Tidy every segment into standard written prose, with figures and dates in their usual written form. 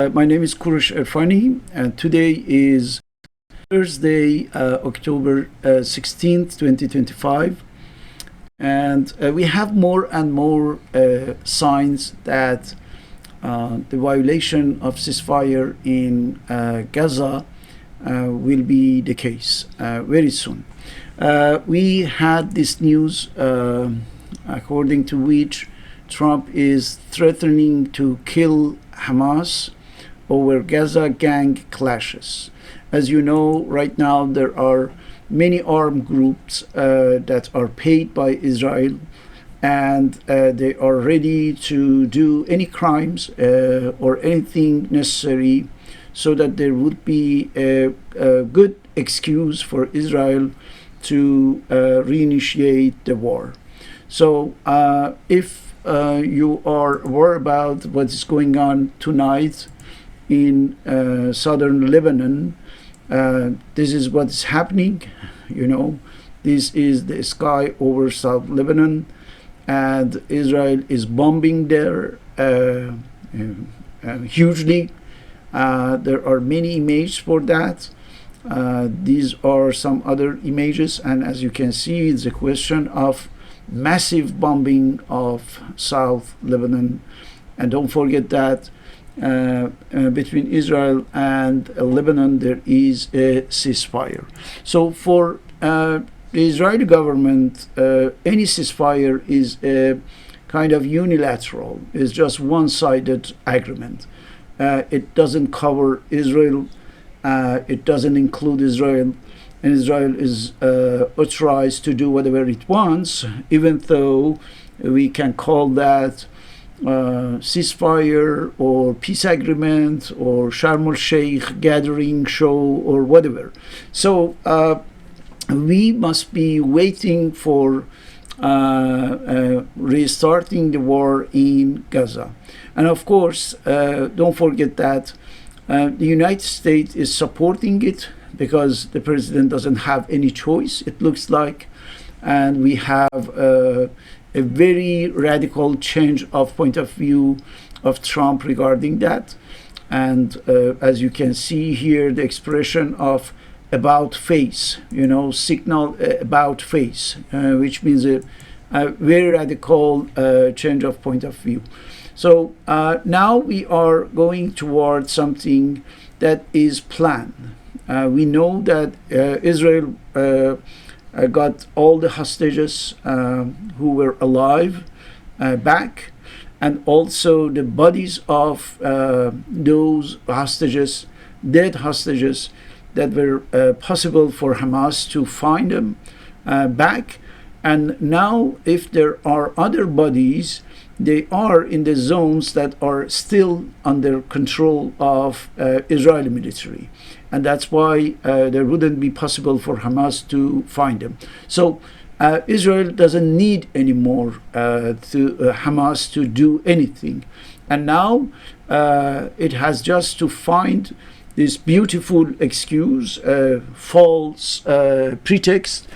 My name is Korosh Erfani, and today is Thursday, October 16th, 2025. And we have more and more signs that the violation of ceasefire in Gaza will be the case very soon. We had this news according to which Trump is threatening to kill Hamas over Gaza gang clashes. As you know, right now there are many armed groups that are paid by Israel, and they are ready to do any crimes or anything necessary so that there would be a good excuse for Israel to reinitiate the war. So if you are worried about what is going on tonight in southern Lebanon, this is what is happening. This is the sky over South Lebanon, and Israel is bombing there hugely. There are many images for that. These are some other images, and as you can see, it's a question of massive bombing of South Lebanon. And don't forget that between Israel and Lebanon there is a ceasefire. So for the Israeli government, any ceasefire is a kind of unilateral. It's just one-sided agreement. It doesn't cover Israel. It doesn't include Israel. And Israel is authorized to do whatever it wants, even though we can call that ceasefire or peace agreement or Sharm el-Sheikh gathering show or whatever. So we must be waiting for restarting the war in Gaza. And of course, don't forget that the United States is supporting it because the president doesn't have any choice, it looks like. And we have a very radical change of point of view of Trump regarding that. And as you can see here, the expression of about face, signal about face, which means a very radical change of point of view. So now we are going towards something that is planned. We know that Israel got all the hostages who were alive back, and also the bodies of those hostages, dead hostages, that were possible for Hamas to find them back. And now if there are other bodies, they are in the zones that are still under control of Israeli military. And that's why there wouldn't be possible for Hamas to find them. So Israel doesn't need anymore Hamas to do anything. And now it has just to find this beautiful excuse, false pretext,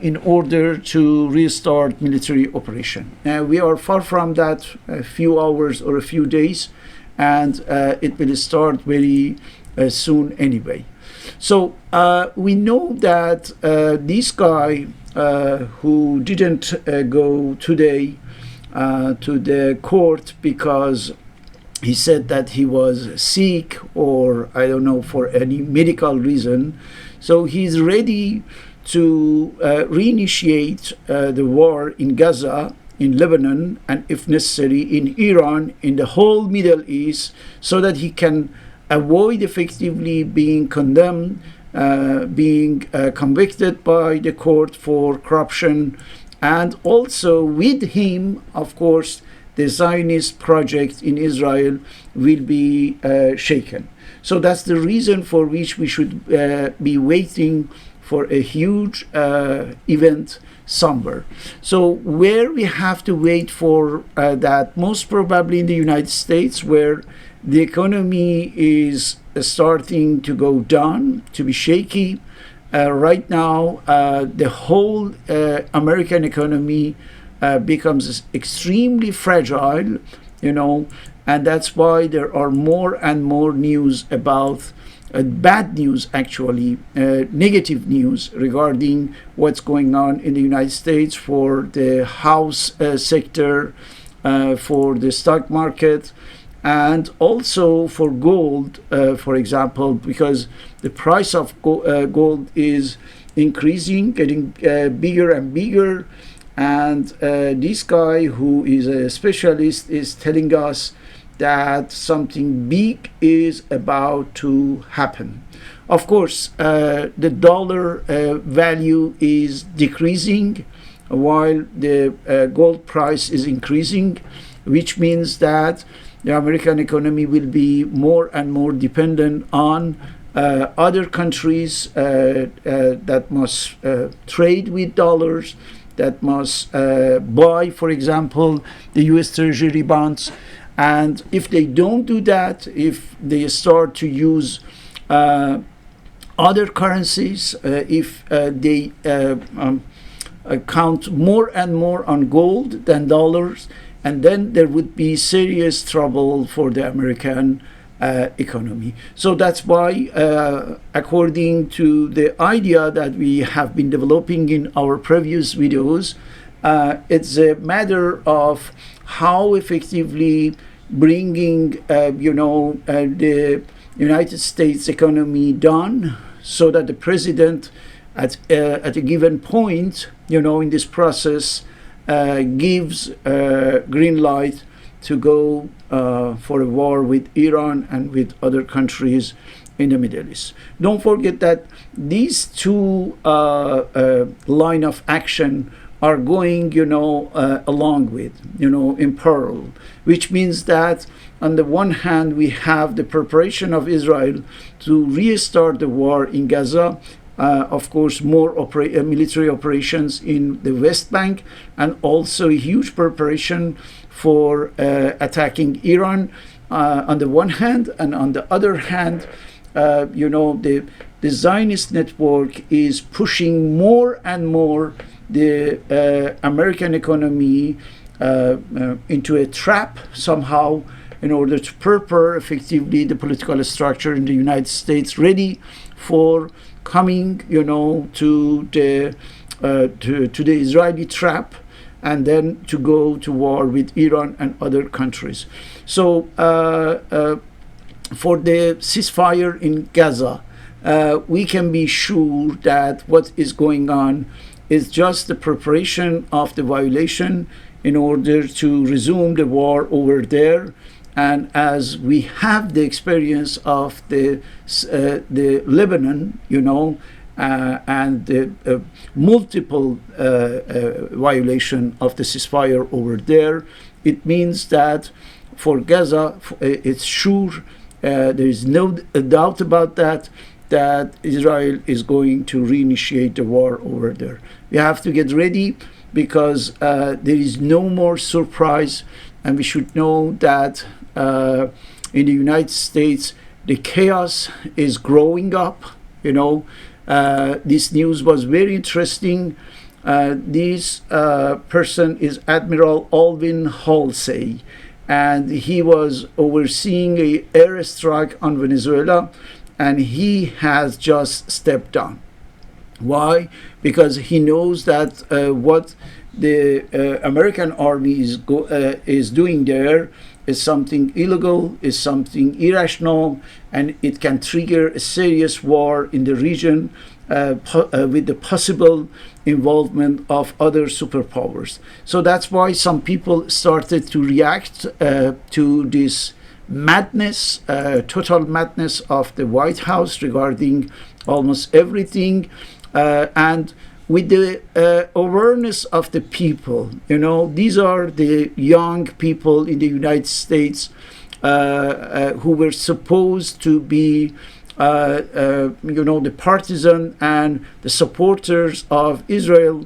in order to restart military operation. We are far from that, a few hours or a few days, and it will start very soon anyway. So we know that this guy who didn't go today to the court because he said that he was sick, or I don't know, for any medical reason, so he's ready to reinitiate the war in Gaza, in Lebanon, and if necessary in Iran, in the whole Middle East, so that he can avoid effectively being condemned, being convicted by the court for corruption, and also with him, of course, the Zionist project in Israel will be shaken. So that's the reason for which we should be waiting for a huge event somewhere. So where we have to wait for that, most probably in the United States, where the economy is starting to go down, to be shaky. Right now, the whole American economy becomes extremely fragile, and that's why there are more and more news about bad news, actually, negative news regarding what's going on in the United States for the house sector, for the stock market, and also for gold, for example, because the price of gold is increasing, getting bigger and bigger. And this guy, who is a specialist, is telling us that something big is about to happen. Of course, the dollar value is decreasing while the gold price is increasing, which means that the American economy will be more and more dependent on other countries that must trade with dollars, that must buy, for example, the US Treasury bonds. And if they don't do that, if they start to use other currencies, if they count more and more on gold than dollars, and then there would be serious trouble for the American economy. So that's why, according to the idea that we have been developing in our previous videos, it's a matter of how effectively bringing, the United States economy down, so that the president, at a given point, in this process, gives green light to go for a war with Iran and with other countries in the Middle East. Don't forget that these two line of action are going, along with, in parallel, which means that on the one hand, we have the preparation of Israel to restart the war in Gaza, of course, more military operations in the West Bank, and also a huge preparation for attacking Iran on the one hand, and on the other hand, the Zionist network is pushing more and more the American economy into a trap somehow, in order to prepare effectively the political structure in the United States ready for coming, to the Israeli trap, and then to go to war with Iran and other countries. So for the ceasefire in Gaza, we can be sure that what is going on is just the preparation of the violation in order to resume the war over there. And as we have the experience of the Lebanon, and the multiple violation of the ceasefire over there, it means that for Gaza, it's sure, there is no doubt about that Israel is going to reinitiate the war over there. We have to get ready, because there is no more surprise, and we should know that in the United States, the chaos is growing up. This news was very interesting. This person is Admiral Alvin Halsey, and he was overseeing an airstrike on Venezuela, and he has just stepped down. Why? Because he knows that what the American army is doing there is something illegal, is something irrational, and it can trigger a serious war in the region with the possible involvement of other superpowers. So that's why some people started to react to this madness, total madness of the White House regarding almost everything, and with the awareness of the people. These are the young people in the United States who were supposed to be the partisan and the supporters of Israel,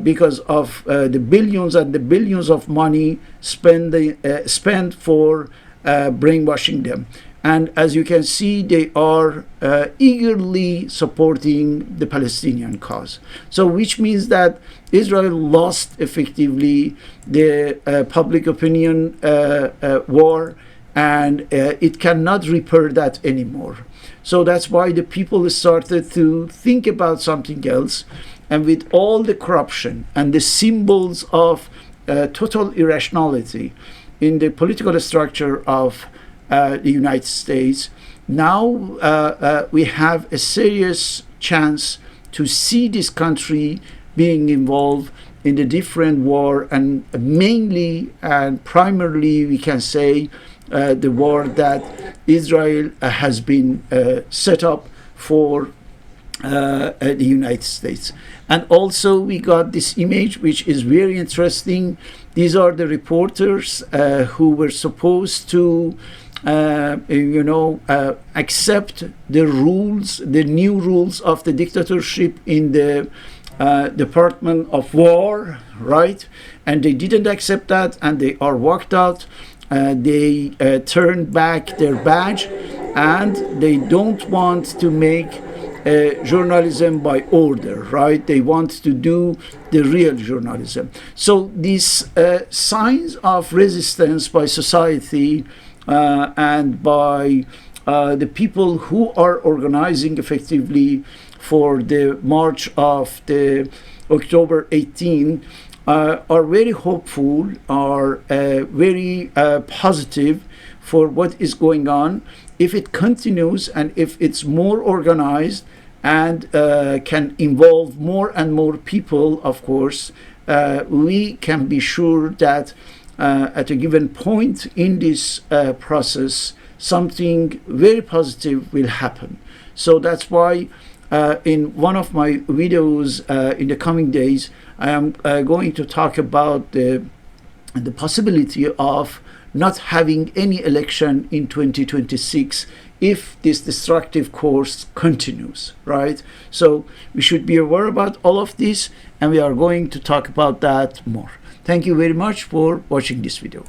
because of the billions and the billions of money spent for brainwashing them. And as you can see, they are eagerly supporting the Palestinian cause. So which means that Israel lost effectively the public opinion war, and it cannot repair that anymore. So that's why the people started to think about something else. And with all the corruption and the symbols of total irrationality in the political structure of the United States, now we have a serious chance to see this country being involved in the different war, and mainly and primarily we can say the war that Israel has been set up for the United States. And also we got this image which is very interesting. These are the reporters who were supposed to accept the rules, the new rules of the dictatorship in the Department of War, right? And they didn't accept that, and they are walked out. They turned back their badge, and they don't want to make journalism by order, right? They want to do the real journalism. So these signs of resistance by society and by the people who are organizing effectively for the march of the October 18 are very hopeful, are very positive for what is going on. If it continues and if it's more organized and can involve more and more people, of course, we can be sure that at a given point in this process, something very positive will happen. So that's why in one of my videos in the coming days, I am going to talk about the possibility of not having any election in 2026 if this destructive course continues, right? So we should be aware about all of this, and we are going to talk about that more. Thank you very much for watching this video.